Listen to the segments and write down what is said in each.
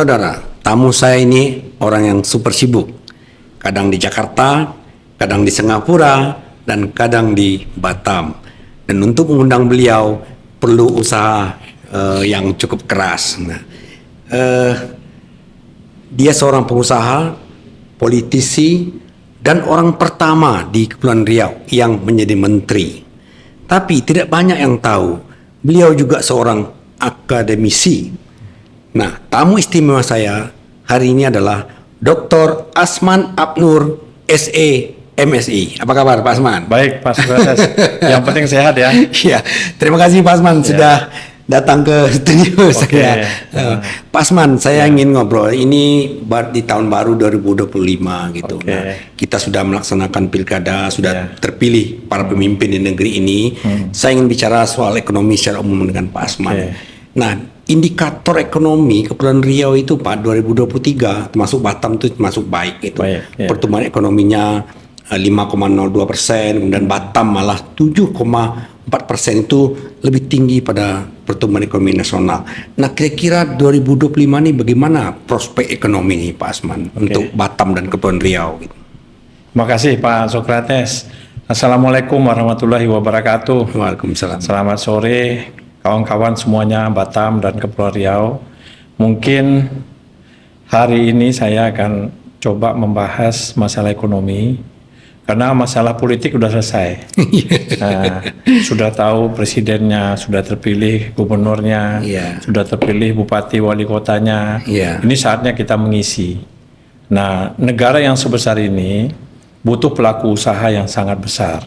Saudara, tamu saya ini orang yang super sibuk. Kadang di Jakarta, kadang di Singapura, dan kadang di Batam. Dan untuk mengundang beliau perlu usaha yang cukup keras. Dia seorang pengusaha, politisi, dan orang pertama di Kepulauan Riau yang menjadi menteri. Tapi tidak banyak yang tahu, beliau juga seorang akademisi. Nah, tamu istimewa saya hari ini adalah Dr. Asman Abnur, SE, MSI. Apa kabar Pak Asman? Baik Pak Sokrates, yang penting sehat ya. Iya, terima kasih Pak Asman sudah datang ke studio saya. Pak Asman, saya ingin ngobrol. Ini di tahun baru 2025 gitu. Nah, kita sudah melaksanakan pilkada, sudah terpilih para pemimpin di negeri ini. Saya ingin bicara soal ekonomi secara umum dengan Pak Asman. Nah, indikator ekonomi Kepulauan Riau itu Pak 2023 termasuk Batam itu termasuk baik itu. Pertumbuhan ekonominya 5,02%, kemudian Batam malah 7,4%, itu lebih tinggi pada pertumbuhan ekonomi nasional. Nah, kira-kira 2025 ini bagaimana prospek ekonomi ini Pak Asman untuk Batam dan Kepulauan Riau? Gitu. Terima kasih Pak Sokrates. Assalamualaikum warahmatullahi wabarakatuh. Waalaikumsalam. Selamat sore kawan-kawan semuanya Batam dan Kepulauan Riau. Mungkin hari ini saya akan coba membahas masalah ekonomi. Karena masalah politik sudah selesai. Nah, sudah tahu presidennya, sudah terpilih gubernurnya, sudah terpilih bupati wali kotanya. Ini saatnya kita mengisi. Nah, negara yang sebesar ini butuh pelaku usaha yang sangat besar.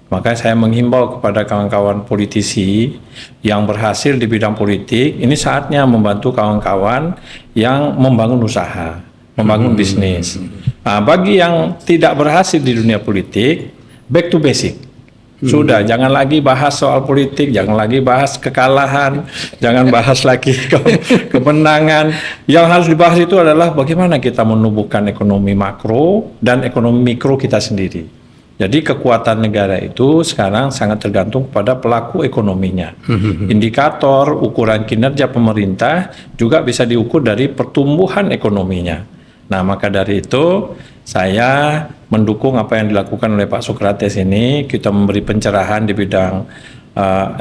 Maka saya menghimbau kepada kawan-kawan politisi yang berhasil di bidang politik, ini saatnya membantu kawan-kawan yang membangun usaha, membangun bisnis. Nah, bagi yang tidak berhasil di dunia politik, back to basic. Sudah, jangan lagi bahas soal politik, jangan lagi bahas kekalahan, jangan bahas lagi kemenangan. Yang harus dibahas itu adalah bagaimana kita menumbuhkan ekonomi makro dan ekonomi mikro kita sendiri. Jadi kekuatan negara itu sekarang sangat tergantung pada pelaku ekonominya. Indikator ukuran kinerja pemerintah juga bisa diukur dari pertumbuhan ekonominya. Nah, maka dari itu saya mendukung apa yang dilakukan oleh Pak Sokrates ini. Kita memberi pencerahan di bidang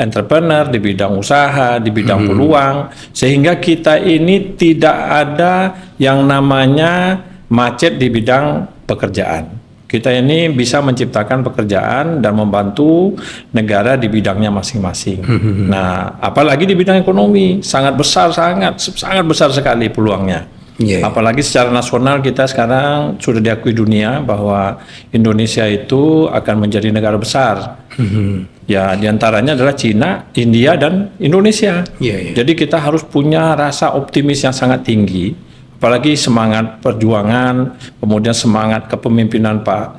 entrepreneur, di bidang usaha, di bidang peluang, sehingga kita ini tidak ada yang namanya macet di bidang pekerjaan. Kita ini bisa menciptakan pekerjaan dan membantu negara di bidangnya masing-masing. Nah, apalagi di bidang ekonomi sangat besar, sangat besar sekali peluangnya. Apalagi secara nasional kita sekarang sudah diakui dunia bahwa Indonesia itu akan menjadi negara besar. Ya, diantaranya adalah Cina, India, dan Indonesia. Jadi kita harus punya rasa optimis yang sangat tinggi. Apalagi semangat perjuangan, kemudian semangat kepemimpinan Pak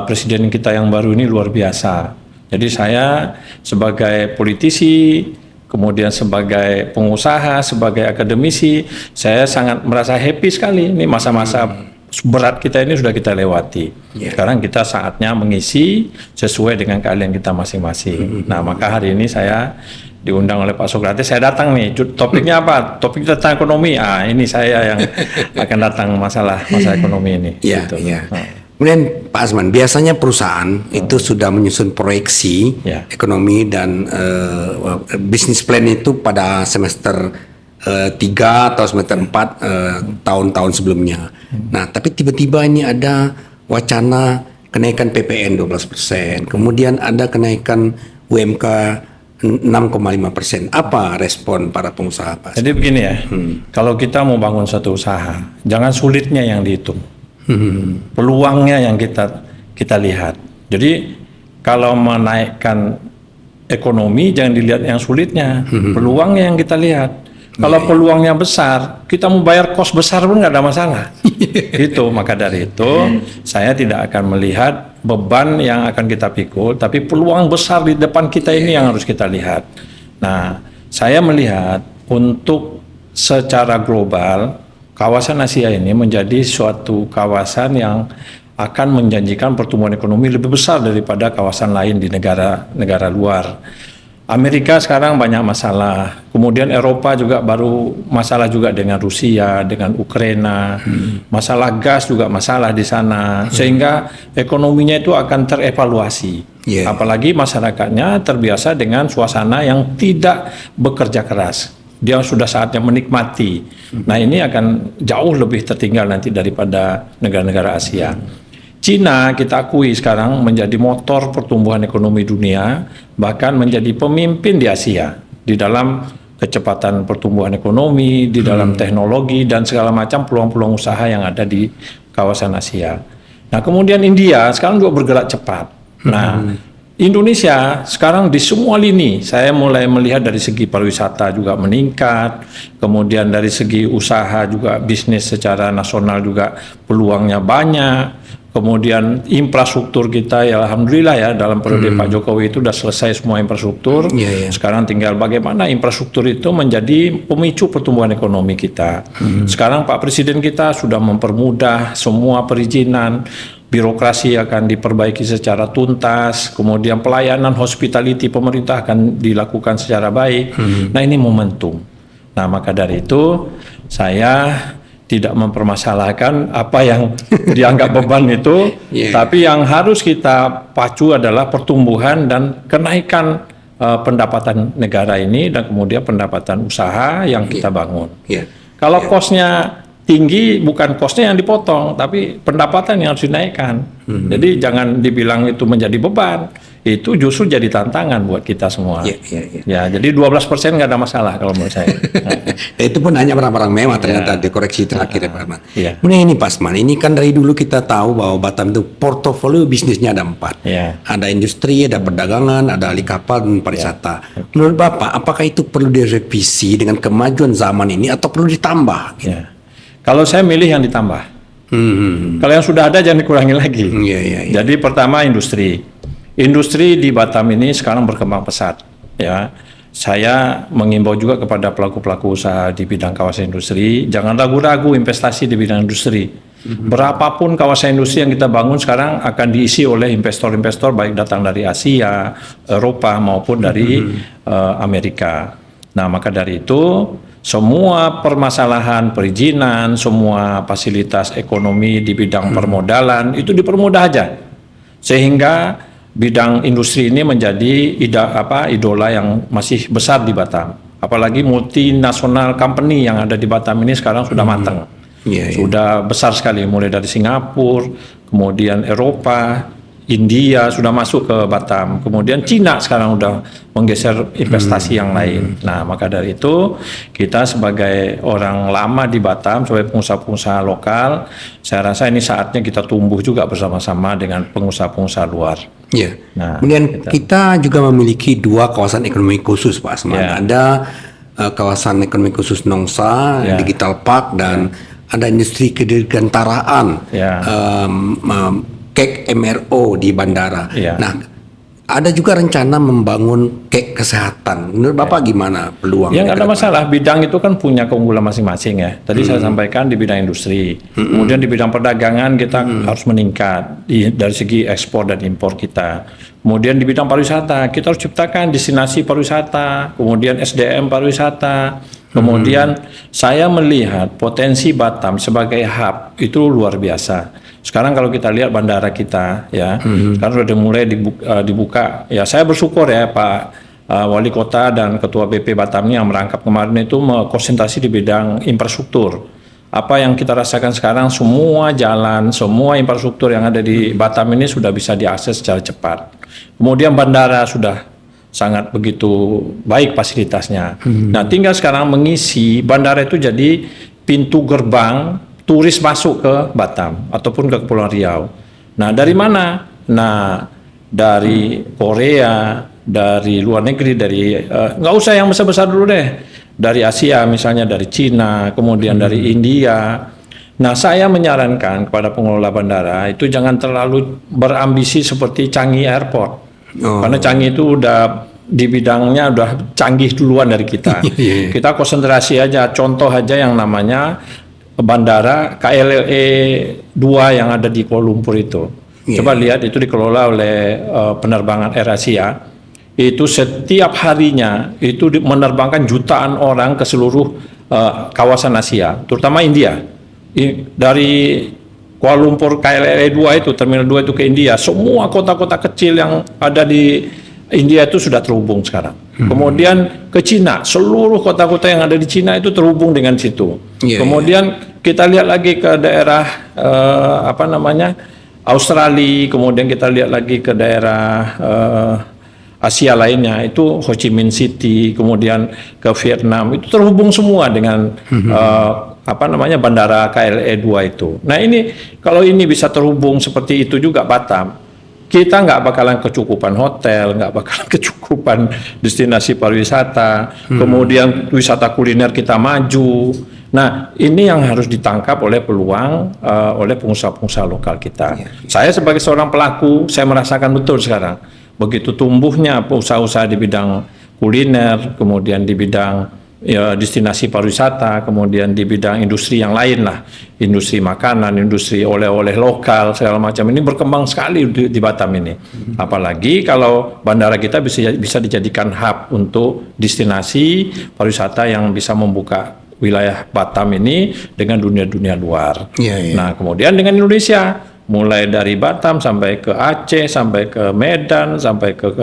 Presiden kita yang baru ini luar biasa. Jadi saya sebagai politisi, kemudian sebagai pengusaha, sebagai akademisi, saya sangat merasa happy sekali. Ini masa-masa berat kita ini sudah kita lewati. Sekarang kita saatnya mengisi sesuai dengan keahlian kita masing-masing. Nah, maka hari ini saya diundang oleh Pak Sokrates, saya datang nih. Topiknya apa? Topik tentang ekonomi. Ini saya yang akan datang masalah ekonomi ini. Gitu. Kemudian Pak Asman, biasanya perusahaan itu sudah menyusun proyeksi ekonomi dan bisnis plan itu pada semester 3 atau semester 4 tahun-tahun sebelumnya. Nah, tapi tiba-tiba ini ada wacana kenaikan PPN 12%, kemudian ada kenaikan UMK 6,5%. Apa respon para pengusaha, Pak? Jadi begini ya, kalau kita mau bangun satu usaha, jangan sulitnya yang dihitung, peluangnya yang kita lihat. Jadi kalau menaikkan ekonomi jangan dilihat yang sulitnya, peluangnya yang kita lihat. Kalau peluangnya besar, kita mau bayar kos besar pun nggak ada masalah. Itu, maka dari itu saya tidak akan melihat beban yang akan kita pikul, tapi peluang besar di depan kita ini yang harus kita lihat. Nah, saya melihat untuk secara global, kawasan Asia ini menjadi suatu kawasan yang akan menjanjikan pertumbuhan ekonomi lebih besar daripada kawasan lain di negara luar. Amerika sekarang banyak masalah. Kemudian Eropa juga baru masalah juga dengan Rusia, dengan Ukraina. Masalah gas juga masalah di sana. Sehingga ekonominya itu akan terevaluasi. Apalagi masyarakatnya terbiasa dengan suasana yang tidak bekerja keras. Dia sudah saatnya menikmati. Nah, ini akan jauh lebih tertinggal nanti daripada negara-negara Asia. Cina kita akui sekarang menjadi motor pertumbuhan ekonomi dunia, bahkan menjadi pemimpin di Asia di dalam kecepatan pertumbuhan ekonomi, di dalam teknologi dan segala macam peluang-peluang usaha yang ada di kawasan Asia. Nah, kemudian India sekarang juga bergerak cepat. Nah, Indonesia sekarang di semua lini, saya mulai melihat dari segi pariwisata juga meningkat, kemudian dari segi usaha juga bisnis secara nasional juga peluangnya banyak. Kemudian infrastruktur kita ya alhamdulillah ya dalam periode Pak Jokowi itu sudah selesai semua infrastruktur. Sekarang tinggal bagaimana infrastruktur itu menjadi pemicu pertumbuhan ekonomi kita. Sekarang Pak Presiden kita sudah mempermudah semua perizinan, birokrasi akan diperbaiki secara tuntas, kemudian pelayanan hospitality pemerintah akan dilakukan secara baik. Nah, ini momentum. Nah, maka dari itu saya tidak mempermasalahkan apa yang dianggap beban itu, tapi yang harus kita pacu adalah pertumbuhan dan kenaikan pendapatan negara ini dan kemudian pendapatan usaha yang kita bangun. Kalau kosnya tinggi, bukan kosnya yang dipotong, tapi pendapatan yang harus dinaikkan. Jadi jangan dibilang itu menjadi beban, itu justru jadi tantangan buat kita semua. Ya, jadi 12% nggak ada masalah kalau menurut saya. Itu pun hanya barang-barang mewah ternyata dikoreksi terakhir ya Pak Asman. Kemudian ini Pak Asman, ini kan dari dulu kita tahu bahwa Batam itu portofolio bisnisnya ada 4. Ada industri, ada perdagangan, ada ahli kapal dan pariwisata. Menurut Bapak, apakah itu perlu direvisi dengan kemajuan zaman ini atau perlu ditambah? Kalau saya milih yang ditambah. Kalau yang sudah ada jangan dikurangi lagi. Jadi pertama industri di Batam ini sekarang berkembang pesat. Ya, saya mengimbau juga kepada pelaku-pelaku usaha di bidang kawasan industri, jangan ragu-ragu investasi di bidang industri. Berapapun kawasan industri yang kita bangun sekarang akan diisi oleh investor-investor baik datang dari Asia, Eropa maupun dari Amerika. Nah, maka dari itu semua permasalahan perizinan, semua fasilitas ekonomi di bidang permodalan itu dipermudah aja, sehingga bidang industri ini menjadi idola yang masih besar di Batam. Apalagi multinasional company yang ada di Batam ini sekarang sudah matang, sudah besar sekali, mulai dari Singapura, kemudian Eropa, India sudah masuk ke Batam, kemudian Cina sekarang udah menggeser investasi yang lain. Nah, maka dari itu kita sebagai orang lama di Batam, sebagai pengusaha-pengusaha lokal, saya rasa ini saatnya kita tumbuh juga bersama-sama dengan pengusaha-pengusaha luar. Nah, kemudian kita juga memiliki 2 kawasan ekonomi khusus Pak Asman. Ada kawasan ekonomi khusus Nongsa, Digital Park, dan ada industri kedirgantaraan. KEK MRO di bandara. Nah, ada juga rencana membangun KEK kesehatan. Menurut Bapak gimana peluang? Ya, nggak ada masalah. Bidang itu kan punya keunggulan masing-masing ya. Tadi saya sampaikan di bidang industri. Kemudian di bidang perdagangan kita harus meningkat dari segi ekspor dan impor kita. Kemudian di bidang pariwisata kita harus ciptakan destinasi pariwisata. Kemudian SDM pariwisata. Kemudian saya melihat potensi Batam sebagai hub itu luar biasa. Sekarang kalau kita lihat bandara kita ya, sekarang sudah mulai dibuka. Ya, saya bersyukur ya Pak Wali Kota dan Ketua BP Batam yang merangkap kemarin itu konsentrasi di bidang infrastruktur. Apa yang kita rasakan sekarang, semua jalan, semua infrastruktur yang ada di Batam ini sudah bisa diakses secara cepat. Kemudian bandara sudah sangat begitu baik fasilitasnya. Nah, tinggal sekarang mengisi bandara itu jadi pintu gerbang turis masuk ke Batam ataupun ke Kepulauan Riau. Nah, dari mana? Nah, dari Korea, dari luar negeri, dari nggak usah yang besar-besar dulu deh. Dari Asia misalnya, dari Cina, kemudian dari India. Nah, saya menyarankan kepada pengelola bandara itu jangan terlalu berambisi seperti Changi Airport. Karena Changi itu udah di bidangnya udah canggih duluan dari kita. Kita konsentrasi aja, contoh aja yang namanya bandara KLLE 2 yang ada di Kuala Lumpur itu. Coba lihat, itu dikelola oleh penerbangan AirAsia. itu setiap harinya itu menerbangkan jutaan orang ke seluruh kawasan Asia, terutama India. Dari Kuala Lumpur KLLA 2 itu, Terminal 2 itu ke India, semua kota-kota kecil yang ada di India itu sudah terhubung sekarang. Kemudian ke Cina, seluruh kota-kota yang ada di Cina itu terhubung dengan situ. Kemudian kita lihat lagi ke daerah Australia, kemudian kita lihat lagi ke daerah Asia lainnya, itu Ho Chi Minh City, kemudian ke Vietnam, itu terhubung semua dengan bandara KLLA 2 itu. Nah ini, kalau ini bisa terhubung seperti itu juga Batam, kita nggak bakalan kecukupan hotel, nggak bakalan kecukupan destinasi pariwisata, kemudian wisata kuliner kita maju. Nah, ini yang harus ditangkap oleh peluang oleh pengusaha-pengusaha lokal kita. Saya sebagai seorang pelaku, saya merasakan betul sekarang begitu tumbuhnya usaha-usaha di bidang kuliner, kemudian di bidang destinasi pariwisata, kemudian di bidang industri yang lain lah, industri makanan, industri oleh-oleh lokal, segala macam ini berkembang sekali di Batam ini. Apalagi kalau bandara kita bisa dijadikan hub untuk destinasi pariwisata yang bisa membuka wilayah Batam ini dengan dunia-dunia luar. Nah, kemudian dengan Indonesia, mulai dari Batam sampai ke Aceh, sampai ke Medan, sampai ke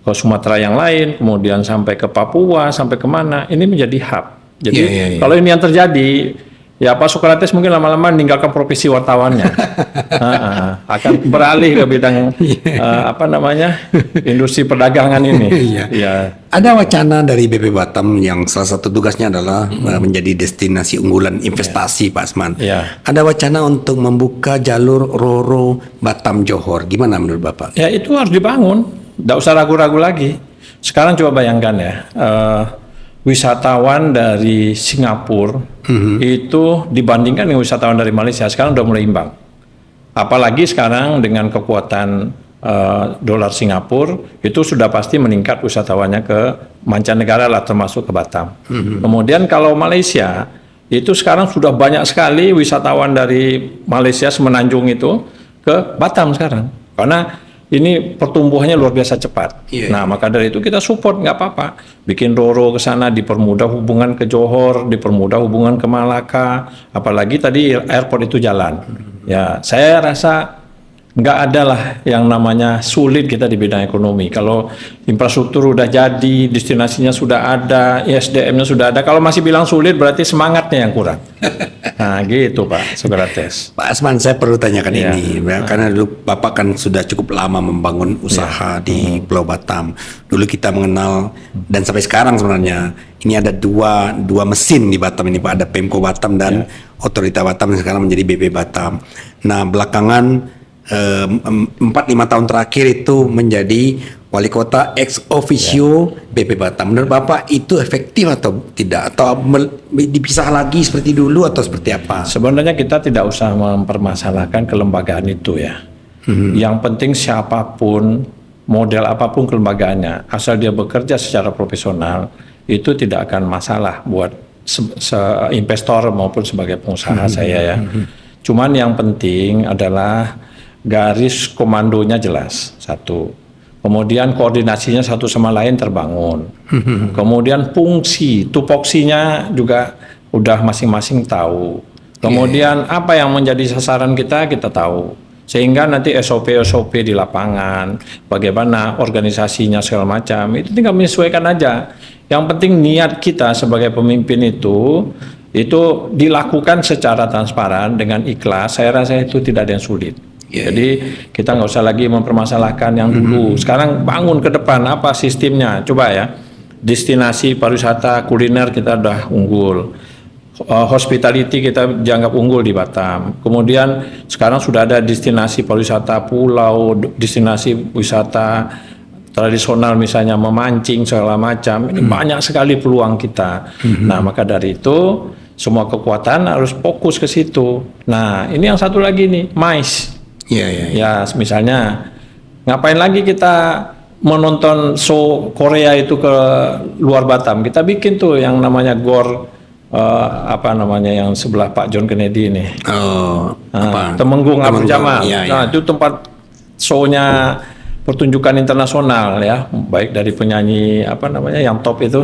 Sumatera yang lain, kemudian sampai ke Papua, sampai kemana, ini menjadi hub. Jadi kalau ini yang terjadi, ya Pak Sokrates mungkin lama-lama meninggalkan profesi wartawannya, akan beralih ke bidang industri perdagangan ini. Ada wacana dari BP Batam yang salah satu tugasnya adalah menjadi destinasi unggulan investasi, Pak Asman. Ada wacana untuk membuka jalur Roro Batam Johor. Gimana menurut Bapak? Ya itu harus dibangun. Nggak usah ragu-ragu lagi. Sekarang coba bayangkan ya, wisatawan dari Singapura itu dibandingkan dengan wisatawan dari Malaysia sekarang udah mulai imbang. Apalagi sekarang dengan kekuatan dolar Singapura itu sudah pasti meningkat wisatawannya ke mancanegara lah, termasuk ke Batam. Kemudian kalau Malaysia itu sekarang sudah banyak sekali wisatawan dari Malaysia semenanjung itu ke Batam sekarang, karena ini pertumbuhannya luar biasa cepat. Nah, maka dari itu kita support, nggak apa-apa. Bikin Roro ke sana, dipermudah hubungan ke Johor, dipermudah hubungan ke Malaka, apalagi tadi airport itu jalan. Ya, saya rasa nggak ada lah yang namanya sulit kita di bidang ekonomi. Kalau infrastruktur udah jadi, destinasinya sudah ada, ISDM-nya sudah ada. Kalau masih bilang sulit, berarti semangatnya yang kurang. Nah, gitu Pak Sokrates. Pak Asman, saya perlu tanyakan ini, karena dulu Bapak kan sudah cukup lama membangun usaha di Pulau Batam. Dulu kita mengenal, dan sampai sekarang sebenarnya, ini ada dua mesin di Batam ini Pak, ada Pemko Batam dan Otorita Batam yang sekarang menjadi BP Batam. Nah, belakangan 4-5 tahun terakhir itu menjadi wali kota ex officio BP Batam. Menurut Bapak itu efektif atau tidak? Atau dipisah lagi seperti dulu atau seperti apa? Sebenarnya kita tidak usah mempermasalahkan kelembagaan itu ya. Yang penting siapapun, model apapun kelembagaannya, asal dia bekerja secara profesional, itu tidak akan masalah buat investor maupun sebagai pengusaha saya ya. Cuman yang penting adalah garis komandonya jelas, satu. Kemudian koordinasinya satu sama lain terbangun. Kemudian fungsi, tupoksinya juga udah masing-masing tahu. Kemudian apa yang menjadi sasaran kita tahu. Sehingga nanti SOP di lapangan, bagaimana organisasinya segala macam, itu tinggal menyesuaikan aja. Yang penting niat kita sebagai pemimpin itu dilakukan secara transparan dengan ikhlas. Saya rasa itu tidak ada yang sulit. Jadi kita nggak usah lagi mempermasalahkan yang dulu. Sekarang bangun ke depan apa sistemnya. Coba ya, destinasi pariwisata kuliner kita udah unggul. Hospitality kita dianggap unggul di Batam. Kemudian sekarang sudah ada destinasi pariwisata pulau, destinasi wisata tradisional misalnya memancing segala macam. Ini banyak sekali peluang kita. Nah, maka dari itu semua kekuatan harus fokus ke situ. Nah, ini yang satu lagi nih, MICE. Ya, misalnya ngapain lagi kita menonton show Korea itu ke luar Batam? Kita bikin tuh yang namanya GOR yang sebelah Pak John Kennedy ini. Temenggung Abdul Jamal. Nah, itu tempat show-nya pertunjukan internasional ya, baik dari penyanyi apa namanya yang top itu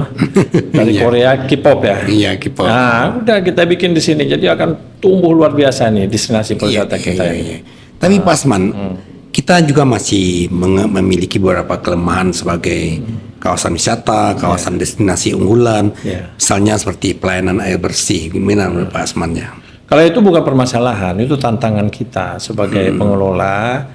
dari Korea, K-pop ya. Iya, K-pop. Nah, udah kita bikin di sini, jadi akan tumbuh luar biasa nih destinasi pariwisata kita ini. Iya. Tapi Pak Asman, kita juga masih memiliki beberapa kelemahan sebagai kawasan wisata, kawasan destinasi unggulan, misalnya seperti pelayanan air bersih. Gimana menurut Pak Asman ya? Kalau itu bukan permasalahan, itu tantangan kita sebagai pengelola.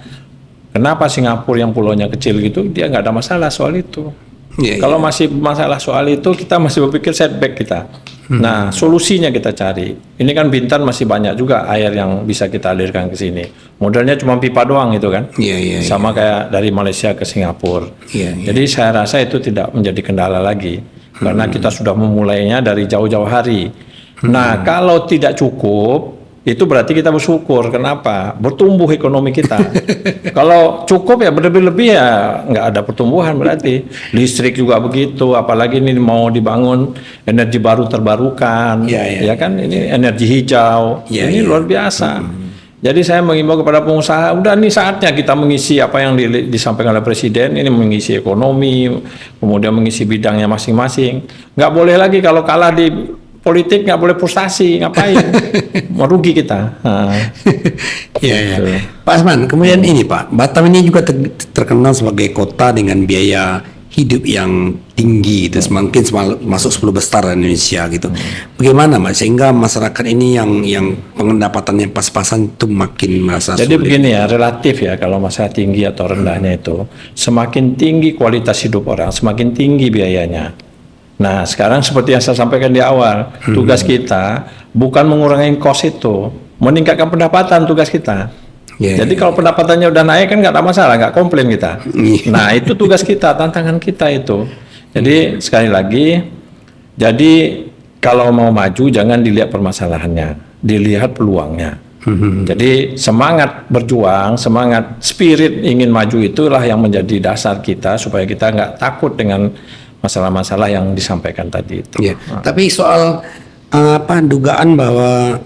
Kenapa Singapura yang pulaunya kecil gitu, dia nggak ada masalah soal itu. Kalau masih masalah soal itu, kita masih berpikir setback kita. Nah, solusinya kita cari. Ini kan Bintan masih banyak juga air yang bisa kita alirkan ke sini. Modelnya cuma pipa doang itu kan. Sama kayak dari Malaysia ke Singapura. Jadi saya rasa itu tidak menjadi kendala lagi. Karena kita sudah memulainya dari jauh-jauh hari. Nah, kalau tidak cukup, itu berarti kita bersyukur. Kenapa? Bertumbuh ekonomi kita. Kalau cukup ya berlebih-lebih ya nggak ada pertumbuhan berarti. Listrik juga begitu, apalagi ini mau dibangun energi baru terbarukan, ya kan? Ini energi hijau, ini luar biasa. Jadi saya mengimbau kepada pengusaha, udah nih saatnya kita mengisi apa yang disampaikan oleh Presiden, ini mengisi ekonomi, kemudian mengisi bidangnya masing-masing. Nggak boleh lagi kalau kalah di politik, nggak boleh frustasi, ngapain? Merugi kita. Pak Asman, kemudian ini Pak, Batam ini juga terkenal sebagai kota dengan biaya hidup yang tinggi, itu semakin masuk 10 besar Indonesia gitu. Bagaimana Mas, sehingga masyarakat ini yang pendapatannya pas-pasan itu makin merasa Jadi sulit. begini ya, relatif ya, kalau masalah tinggi atau rendahnya itu, semakin tinggi kualitas hidup orang, semakin tinggi biayanya. Nah, sekarang seperti yang saya sampaikan di awal, tugas kita bukan mengurangi kos itu, meningkatkan pendapatan tugas kita. Jadi kalau pendapatannya udah naik kan nggak ada masalah, nggak komplain kita. Nah, itu tugas kita, tantangan kita itu. Jadi sekali lagi, jadi kalau mau maju jangan dilihat permasalahannya, dilihat peluangnya. Jadi semangat berjuang, semangat spirit ingin maju itulah yang menjadi dasar kita supaya kita nggak takut dengan masalah-masalah yang disampaikan tadi itu. Tapi soal dugaan bahwa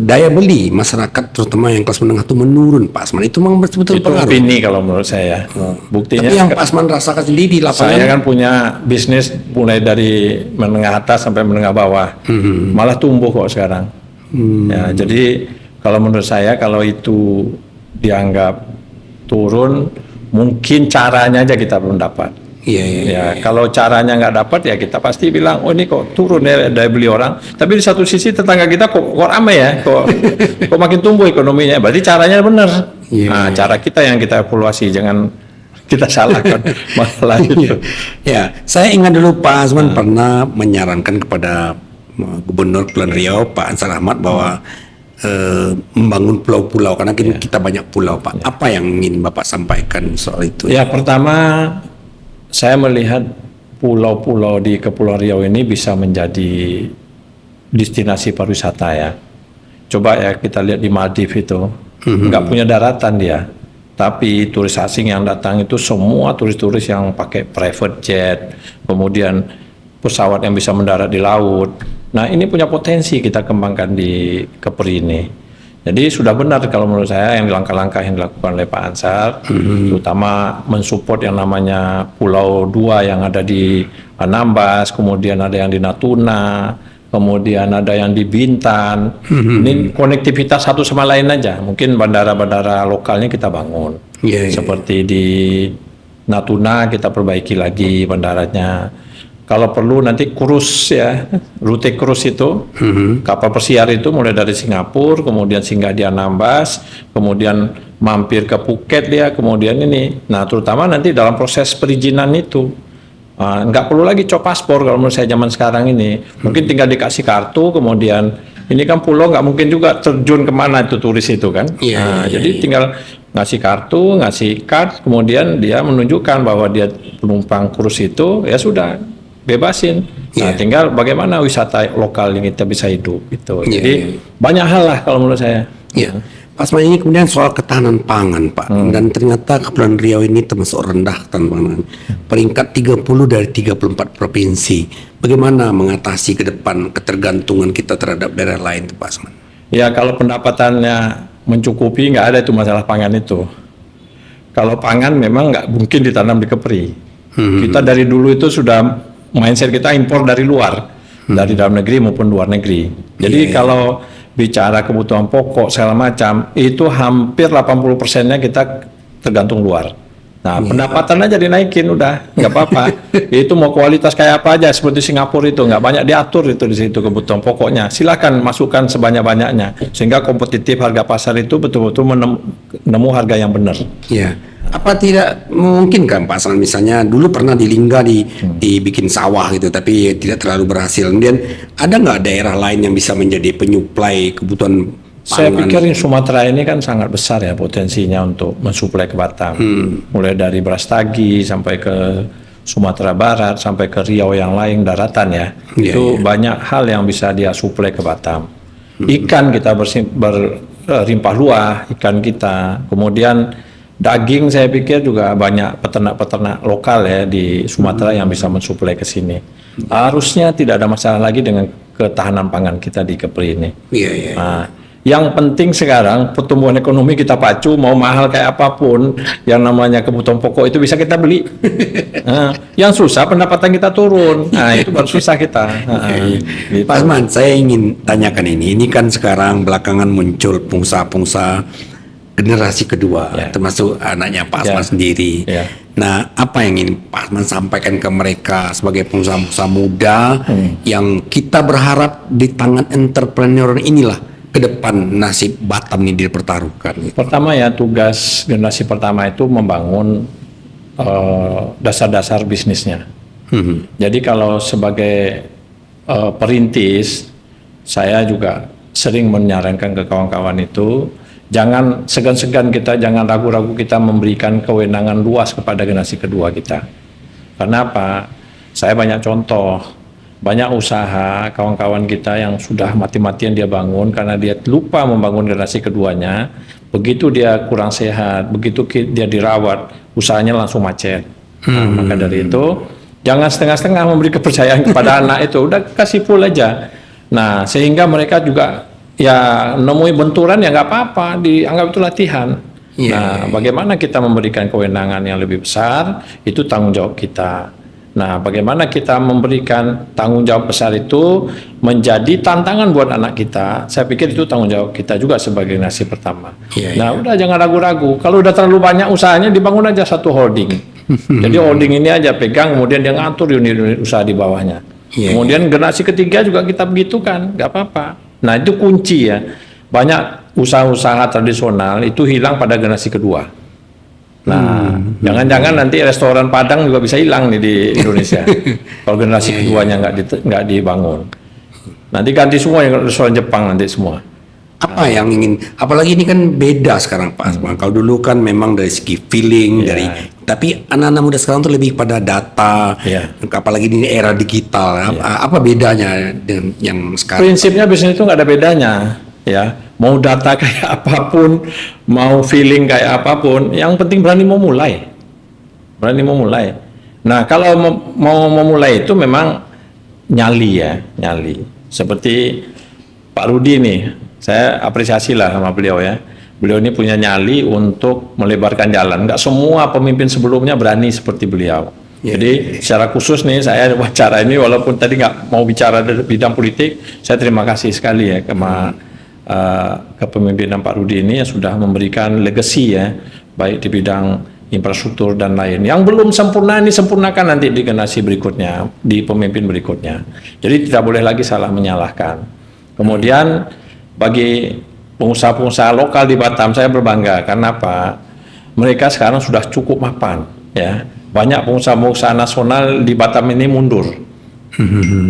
daya beli masyarakat terutama yang kelas menengah itu menurun, Pak Asman, itu memang betul-betul itu pengaruh. opini kalau menurut saya. Buktinya Tapi yang Pak Asman rasakan sendiri di lapangan. Saya kan punya bisnis mulai dari menengah atas sampai menengah bawah, malah tumbuh kok sekarang. Ya, jadi kalau menurut saya kalau itu dianggap turun, mungkin caranya aja kita belum dapat. Kalau caranya nggak dapat ya kita pasti bilang, oh ini kok turun ya daya beli orang. Tapi di satu sisi tetangga kita kok ramai ya, kok makin tumbuh ekonominya. Berarti caranya benar. Nah, cara kita yang kita evaluasi, jangan kita salahkan masalah itu. Saya ingat dulu Pak Asman pernah menyarankan kepada Gubernur Kepulauan Riau Pak Ansar Ahmad bahwa membangun pulau-pulau karena kita banyak pulau, Pak. Apa yang ingin Bapak sampaikan soal itu? Ya, pertama saya melihat pulau-pulau di Kepulauan Riau ini bisa menjadi destinasi pariwisata ya. Coba ya kita lihat di Maldives itu, nggak punya daratan dia. Tapi turis asing yang datang itu semua turis-turis yang pakai private jet, kemudian pesawat yang bisa mendarat di laut. Nah, ini punya potensi kita kembangkan di Kepri ini. Jadi sudah benar kalau menurut saya yang langkah-langkah yang dilakukan oleh Pak Ansar, terutama mensupport yang namanya Pulau 2 yang ada di Anambas, kemudian ada yang di Natuna, kemudian ada yang di Bintan. Ini konektivitas satu sama lain aja. Mungkin bandara-bandara lokalnya kita bangun. Seperti di Natuna kita perbaiki lagi bandaranya. Kalau perlu nanti krus ya, rute krus itu, kapal pesiar itu mulai dari Singapura, kemudian singgah di Anambas, kemudian mampir ke Phuket dia, kemudian ini. Nah, terutama nanti dalam proses perizinan itu, nggak perlu lagi cop paspor kalau menurut saya zaman sekarang ini. Mungkin tinggal dikasih kartu, kemudian ini kan pulau nggak mungkin juga terjun kemana itu turis itu kan. Jadi tinggal ngasih kartu, ngasih card, kemudian dia menunjukkan bahwa dia penumpang krus itu, ya sudah. Bebasin. Nah, tinggal bagaimana wisata lokal yang kita bisa hidup gitu. Jadi banyak hal lah kalau menurut saya. Pas ini kemudian soal ketahanan pangan, Pak. Dan ternyata Kepulauan Riau ini termasuk rendah ketahanan pangan. Peringkat 30 dari 34 provinsi. Bagaimana mengatasi ke depan ketergantungan kita terhadap daerah lain, Pak Asman? Ya, kalau pendapatannya mencukupi nggak ada itu masalah pangan itu. Kalau pangan memang nggak mungkin ditanam di Kepri. Kita dari dulu itu sudah mindset kita impor dari luar, dari dalam negeri maupun luar negeri. Jadi kalau bicara kebutuhan pokok segala macam, itu hampir 80%-nya kita tergantung luar. Nah, pendapatan aja dinaikin udah, nggak apa-apa. Itu mau kualitas kayak apa aja, seperti Singapura itu nggak banyak diatur itu di situ kebutuhan pokoknya. Silakan masukkan sebanyak-banyaknya, sehingga kompetitif harga pasar itu betul-betul menemu harga yang benar. Iya. Apa tidak mungkin kan Pak Asman, misalnya dulu pernah di Lingga dibikin sawah gitu, tapi tidak terlalu berhasil. Kemudian ada nggak daerah lain yang bisa menjadi penyuplai kebutuhan pangan? Saya pikir Sumatera ini kan sangat besar ya potensinya untuk mensuplai ke Batam. Mulai dari Brastagi sampai ke Sumatera Barat sampai ke Riau yang lain daratan ya. Itu banyak hal yang bisa dia suplai ke Batam. Ikan kita berlimpah luah, ikan kita. Kemudian daging saya pikir juga banyak peternak-peternak lokal ya di Sumatera yang bisa mensuplai ke sini. Harusnya tidak ada masalah lagi dengan ketahanan pangan kita di Kepri ini. Nah, yang penting sekarang pertumbuhan ekonomi kita pacu, mau mahal kayak apapun, yang namanya kebutuhan pokok itu bisa kita beli. Nah, yang susah pendapatan kita turun. Nah, itu baru susah kita. Gitu. Pak Asman, saya ingin tanyakan ini kan sekarang belakangan muncul pengusaha-pengusaha generasi kedua, termasuk anaknya Pak Asman sendiri. Nah, apa yang ingin Pak Asman sampaikan ke mereka sebagai pengusaha-pengusaha muda yang kita berharap di tangan entrepreneur inilah ke depan nasib Batam ini dipertaruhkan? Pertama ya, tugas generasi pertama itu membangun dasar-dasar bisnisnya. Jadi kalau sebagai perintis, saya juga sering menyarankan ke kawan-kawan itu, jangan segan-segan kita, jangan ragu-ragu kita memberikan kewenangan luas kepada generasi kedua kita. Karena apa? Saya banyak contoh. Banyak usaha kawan-kawan kita yang sudah mati-matian dia bangun karena dia lupa membangun generasi keduanya. Begitu dia kurang sehat, begitu dia dirawat, usahanya langsung macet. Nah, maka dari itu jangan setengah-setengah memberi kepercayaan kepada anak itu, udah kasih full aja. Nah, sehingga mereka juga ya nemui benturan ya nggak apa-apa, dianggap itu latihan. Nah, bagaimana kita memberikan kewenangan yang lebih besar, itu tanggung jawab kita. Nah, bagaimana kita memberikan tanggung jawab besar itu menjadi tantangan buat anak kita, saya pikir itu tanggung jawab kita juga sebagai generasi pertama. Nah, udah jangan ragu-ragu. Kalau udah terlalu banyak usahanya, dibangun aja satu holding. Jadi holding ini aja pegang, kemudian dia ngatur unit-unit usaha di bawahnya. Kemudian generasi ketiga juga kita begitu kan, nggak apa-apa. Nah, itu kunci ya. Banyak usaha-usaha tradisional itu hilang pada generasi kedua. Nah, jangan-jangan nanti restoran Padang juga bisa hilang nih di Indonesia. Kalau generasi keduanya nggak dibangun. Nanti ganti semua yang restoran Jepang nanti semua. Apa yang ingin, apalagi ini kan beda sekarang Pak Asman. Kalau dulu kan memang dari segi feeling, tapi anak-anak muda sekarang tuh lebih pada data, apalagi di era digital. Apa bedanya dengan yang sekarang? Prinsipnya bisnis itu nggak ada bedanya, ya. Mau data kayak apapun, mau feeling kayak apapun, yang penting berani memulai. Berani memulai. Nah, kalau mau memulai itu memang nyali ya, nyali. Seperti Pak Rudi nih, saya apresiasi lah sama beliau ya. Beliau ini punya nyali untuk melebarkan jalan. Nggak semua pemimpin sebelumnya berani seperti beliau. Jadi secara khusus nih saya wawancara ini, walaupun tadi nggak mau bicara dari bidang politik, saya terima kasih sekali ya kepemimpinan Pak Rudi ini yang sudah memberikan legacy ya, baik di bidang infrastruktur dan lain. Yang belum sempurna ini sempurnakan nanti di generasi berikutnya, di pemimpin berikutnya. Jadi tidak boleh lagi salah menyalahkan. Kemudian bagi pengusaha-pengusaha lokal di Batam saya berbangga karena apa? Mereka sekarang sudah cukup mapan ya. Banyak pengusaha-pengusaha nasional di Batam ini mundur.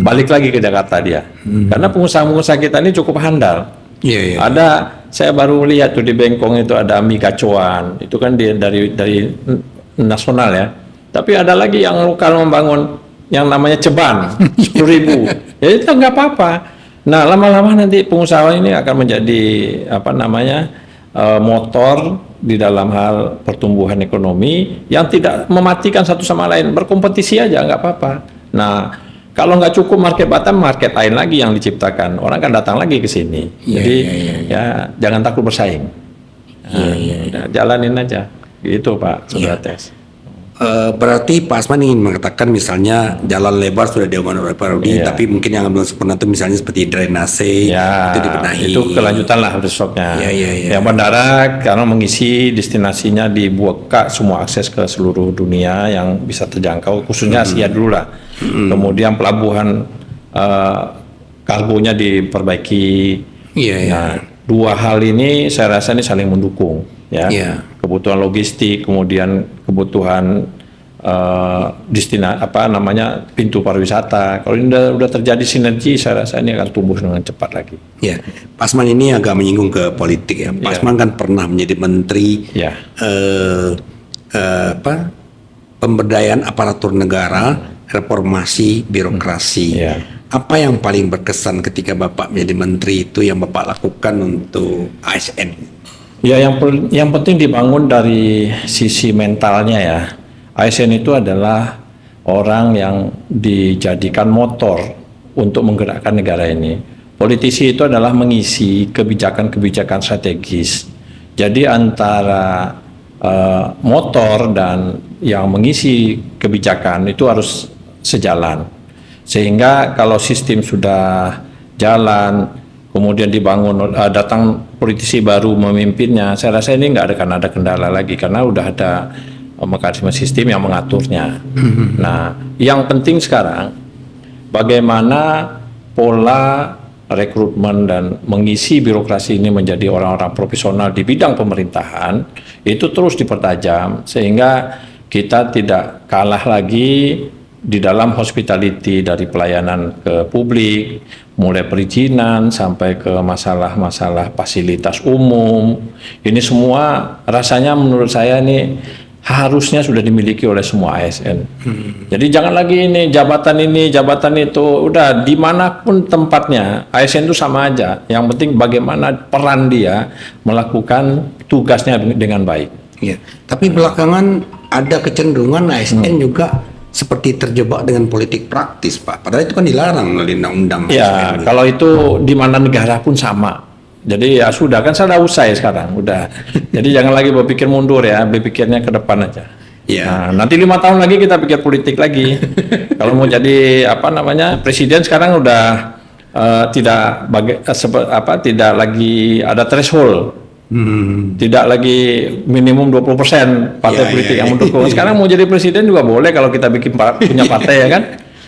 Balik lagi ke Jakarta dia. Karena pengusaha-pengusaha kita ini cukup handal. Ada, saya baru lihat tuh di Bengkong itu ada Mika Coan, itu kan dari nasional ya. Tapi ada lagi yang lokal membangun yang namanya Ceban 10.000. Ya itu nggak apa-apa. Nah, lama-lama nanti pengusaha ini akan menjadi motor di dalam hal pertumbuhan ekonomi yang tidak mematikan satu sama lain, berkompetisi aja nggak apa-apa. Nah, kalau nggak cukup market Batam, market lain lagi yang diciptakan. Orang kan datang lagi ke sini. Jadi ya jangan takut bersaing. Udah, jalanin aja. Gitu Pak, Saudara Tes. Berarti Pak Asman ingin mengatakan misalnya jalan lebar sudah dibangun oleh Pak Rudi, Iya. tapi mungkin yang belum sempurna itu misalnya seperti drainase Ya, itu dibenahi. itu kelanjutan lah besoknya. Iya. Yang bandara karena mengisi destinasinya dibuka semua akses ke seluruh dunia yang bisa terjangkau, khususnya Asia dulu lah. Kemudian pelabuhan kargonya diperbaiki. Iya. Nah, dua hal ini saya rasa ini saling mendukung, ya. Iya. Kebutuhan logistik, kemudian kebutuhan pintu pariwisata. Kalau ini udah terjadi sinergi, saya rasa ini akan tumbuh dengan cepat lagi. Ya, Pak Asman ini agak menyinggung ke politik ya. Pak Asman kan pernah menjadi menteri Ya. Pemberdayaan aparatur negara, reformasi birokrasi. Ya. Apa yang paling berkesan ketika Bapak menjadi menteri itu yang Bapak lakukan untuk ASN? Ya, yang penting dibangun dari sisi mentalnya ya. ASN itu adalah orang yang dijadikan motor untuk menggerakkan negara ini. Politisi itu adalah mengisi kebijakan-kebijakan strategis. Jadi antara motor dan yang mengisi kebijakan itu harus sejalan. Sehingga kalau sistem sudah jalan, kemudian dibangun, datang politisi baru memimpinnya, saya rasa ini nggak akan ada kendala lagi karena udah ada mekanisme sistem yang mengaturnya. Nah, yang penting sekarang bagaimana pola rekrutmen dan mengisi birokrasi ini menjadi orang-orang profesional di bidang pemerintahan itu terus dipertajam sehingga kita tidak kalah lagi di dalam hospitality, dari pelayanan ke publik, mulai perizinan sampai ke masalah-masalah fasilitas umum. Ini semua rasanya menurut saya ini harusnya sudah dimiliki oleh semua ASN. Jadi jangan lagi ini jabatan itu, udah dimanapun tempatnya ASN itu sama aja. Yang penting bagaimana peran dia melakukan tugasnya dengan baik. Ya, tapi belakangan ada kecenderungan ASN juga seperti terjebak dengan politik praktis, Pak. Padahal itu kan dilarang oleh undang-undang. Ya, kalau itu di mana negara pun sama. Jadi ya sudah, kan saya udah usai sekarang, udah. Jadi jangan lagi berpikir mundur ya, berpikirnya ke depan aja. Ya. Nah, nanti 5 tahun lagi kita pikir politik lagi. Kalau mau jadi presiden sekarang udah tidak lagi ada threshold. Tidak lagi minimum 20% partai politik yang mendukung. Sekarang mau jadi presiden juga boleh kalau kita punya partai ya kan.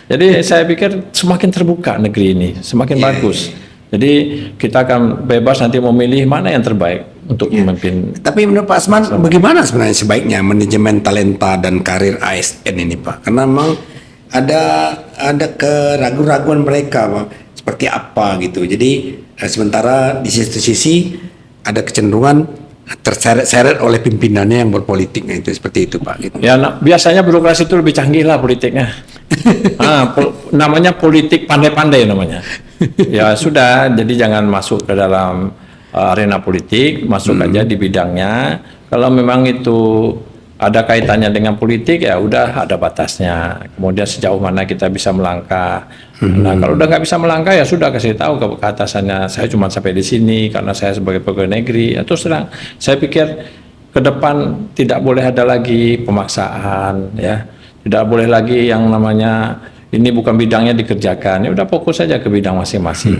Jadi saya pikir semakin terbuka negeri ini, semakin bagus. Jadi kita akan bebas nanti memilih mana yang terbaik untuk memimpin. Tapi menurut Pak Asman, bagaimana sebenarnya sebaiknya manajemen talenta dan karir ASN ini, Pak? Karena memang ada keraguan-raguan mereka, Pak. Seperti apa gitu. Jadi sementara di sisi ada kecenderungan terseret-seret oleh pimpinannya yang berpolitik, itu seperti itu, Pak. Gitu. Ya, biasanya birokrasi itu lebih canggih lah politiknya. Namanya politik pandai-pandai namanya. Ya sudah, jadi jangan masuk ke dalam arena politik, masuk aja di bidangnya. Kalau memang itu ada kaitannya dengan politik, ya udah ada batasnya. Kemudian sejauh mana kita bisa melangkah. Nah, kalau udah nggak bisa melangkah, ya sudah kasih tahu ke atasannya, saya cuma sampai di sini karena saya sebagai pegawai negeri. Atau terang, saya pikir ke depan tidak boleh ada lagi pemaksaan, ya. Tidak boleh lagi yang namanya ini bukan bidangnya dikerjakan, ya udah fokus saja ke bidang masing-masing.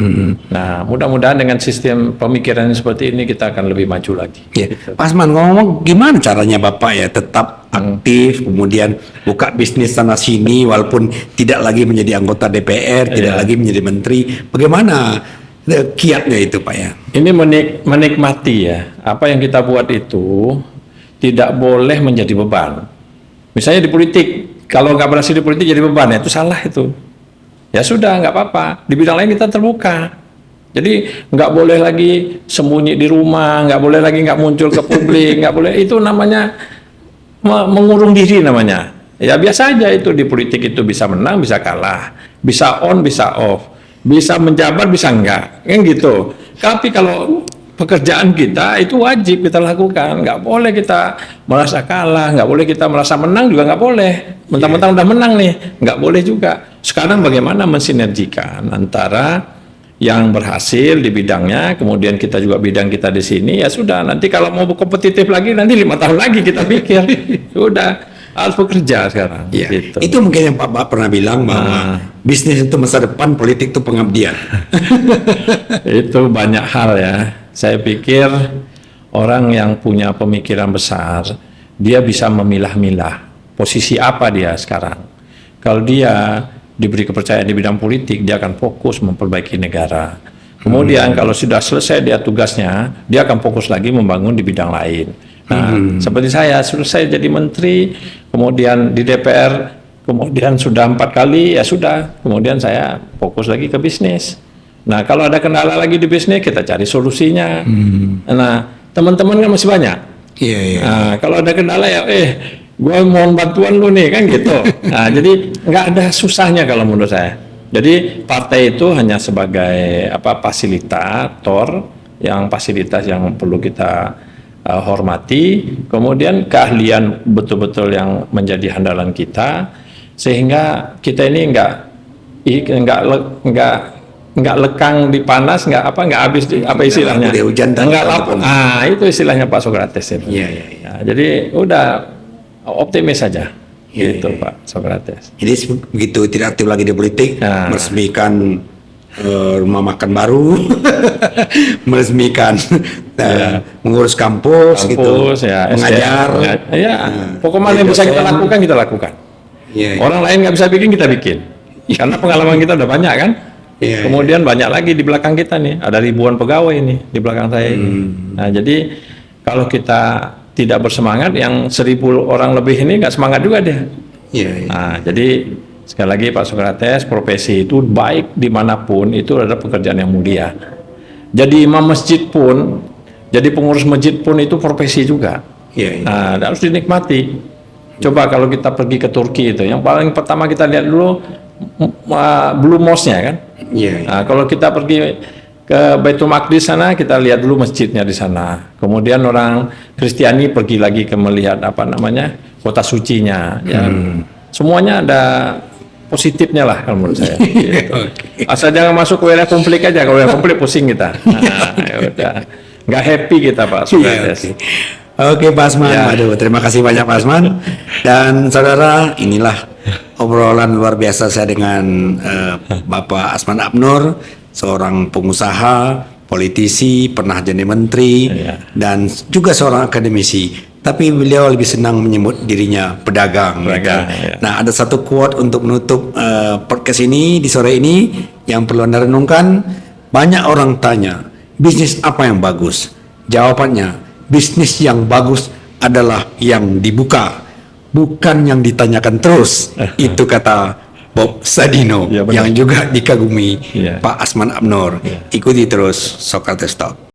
Nah, mudah-mudahan dengan sistem pemikiran seperti ini kita akan lebih maju lagi. Ya. Pak Asman, ngomong gimana caranya Bapak ya tetap aktif, kemudian buka bisnis sana sini walaupun tidak lagi menjadi anggota DPR, tidak lagi menjadi menteri. Bagaimana kiatnya itu, Pak ya? Ini menikmati ya, apa yang kita buat itu tidak boleh menjadi beban. Misalnya di politik, kalau nggak berhasil di politik jadi beban, ya itu salah itu. Ya sudah, nggak apa-apa. Di bidang lain kita terbuka. Jadi nggak boleh lagi sembunyi di rumah, nggak boleh lagi nggak muncul ke publik, nggak boleh. Itu namanya mengurung diri namanya. Ya biasa aja itu di politik itu bisa menang, bisa kalah, bisa on, bisa off, bisa menjabat, bisa enggak, kan gitu. Tapi kalau pekerjaan kita itu wajib kita lakukan, nggak boleh kita merasa kalah, nggak boleh kita merasa menang juga nggak boleh. Mentang-mentang udah menang nih, nggak boleh juga. Sekarang bagaimana mensinergikan antara yang berhasil di bidangnya, kemudian kita juga bidang kita di sini, ya sudah. Nanti kalau mau kompetitif lagi, nanti 5 tahun lagi kita pikir. Sudah harus bekerja sekarang. Ya, Gitu. itu mungkin yang Pak pernah bilang bahwa bisnis itu masa depan, politik itu pengabdian. Itu banyak hal ya. Saya pikir orang yang punya pemikiran besar, dia bisa memilah-milah posisi apa dia sekarang. Kalau dia diberi kepercayaan di bidang politik, dia akan fokus memperbaiki negara. Kemudian kalau sudah selesai dia tugasnya, dia akan fokus lagi membangun di bidang lain. Nah, seperti saya selesai jadi menteri, kemudian di DPR, kemudian sudah 4 kali, ya sudah. Kemudian saya fokus lagi ke bisnis. Nah, kalau ada kendala lagi di bisnis, kita cari solusinya. Nah, teman-teman kan masih banyak. Iya, iya. Nah, kalau ada kendala ya, gua mohon bantuan lu nih, kan gitu. Nah, jadi nggak ada susahnya kalau menurut saya. Jadi partai itu hanya sebagai fasilitator, yang fasilitas yang perlu kita hormati, kemudian keahlian betul-betul yang menjadi andalan kita, sehingga kita ini nggak lekang di panas, nggak habis istilahnya, Udah hujan nggak lapuk. Itu istilahnya Pak Socrates itu. Iya, iya, iya. Nah, jadi udah optimis saja, Iya, gitu iya. Pak Socrates. Jadi begitu tidak aktif lagi di politik, Nah. meresmikan rumah makan baru, meresmikan mengurus kampus, gitu, Kampus, ya, mengajar. ya, pokoknya yang bisa kita lakukan kita lakukan. Iya, iya. Orang lain nggak bisa bikin, kita bikin. Karena pengalaman kita udah banyak kan. Iya, Kemudian banyak lagi di belakang kita nih, ada ribuan pegawai nih di belakang saya ini. Nah, jadi kalau kita tidak bersemangat, yang 1.000 orang lebih ini nggak semangat juga dia. Iya, iya. Nah, jadi sekali lagi Pak Socrates, profesi itu baik dimanapun itu adalah pekerjaan yang mulia. Jadi imam masjid pun, jadi pengurus masjid pun itu profesi juga. Iya, iya. Nah, harus dinikmati. Coba kalau kita pergi ke Turki itu, yang paling pertama kita lihat dulu Blue Mosque-nya kan. Iya, iya. Nah, kalau kita pergi ke Baitul Maqdis sana, kita lihat dulu masjidnya di sana. Kemudian orang Kristiani pergi lagi ke melihat kota sucinya. Ya, semuanya ada positifnya lah kalau menurut saya. Gitu. Asal jangan masuk ke wilayah konflik aja. Kalau wilayah konflik pusing kita. Nah, ya udah. Nggak happy kita Pak Socrates. Oke Pak Asman, Ya. aduh terima kasih banyak Pak Asman. Dan saudara, inilah obrolan luar biasa saya dengan Bapak Asman Abnur, seorang pengusaha, politisi, pernah jadi menteri, Ya. dan juga seorang akademisi. Tapi beliau lebih senang menyebut dirinya pedagang. Pedagang, gitu. ya. Nah, ada satu quote untuk menutup podcast ini di sore ini yang perlu Anda renungkan. Banyak orang tanya, bisnis apa yang bagus? Jawabannya, bisnis yang bagus adalah yang dibuka, bukan yang ditanyakan terus. Itu kata Bob Sadino, Ya, benar. yang juga dikagumi Ya. Pak Asman Abnur. Ikuti terus Socrates Talk.